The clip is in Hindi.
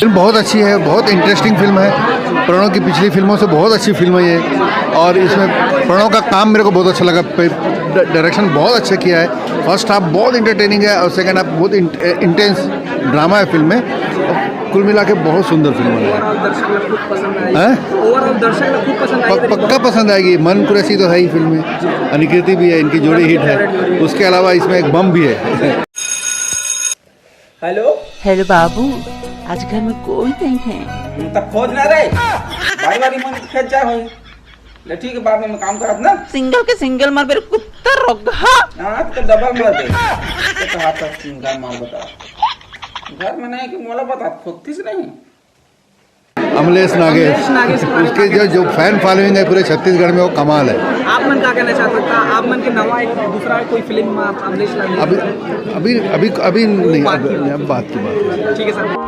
फिल्म बहुत अच्छी है, बहुत इंटरेस्टिंग फिल्म है। प्रणव की पिछली फिल्मों से बहुत अच्छी फिल्म है ये, और इसमें प्रणव का काम मेरे को बहुत अच्छा लगा। डायरेक्शन बहुत अच्छा किया है। फर्स्ट हाफ बहुत इंटरटेनिंग है और सेकंड हाफ बहुत इंटेंस ड्रामा है फिल्म में। कुल मिला के बहुत सुंदर फिल्म है। पक्का पसंद आएगी। मन कुरैशी तो है ही फिल्म में, अनिकृति भी है, इनकी जोड़ी हिट है। उसके अलावा इसमें एक बम भी है। हेलो हेलो बाबू, आज घर में कोई नहीं है। तब खोज ना रे, बारी बारी मन खेत जा होई। ले ठीक है, बाद में मैं काम करत ना। सिंगल के सिंगल मार मेरे कुत्ता रोगा। हां तो डबल मार दे। तो हाथ तक सिंगल मार बता। घर में नहीं कि मोला बता, फोकती से नहीं। अमलेश नागेश उसके जो फैन फॉलोइंग है पूरे छत्तीसगढ़ में, वो कमाल है। आप मन क्या कहना चाहते हैं? आप मन के नवा एक दूसरा कोई फिल्म में अमलेश नागेश अभी नहीं, अब बात की बात। ठीक है सर।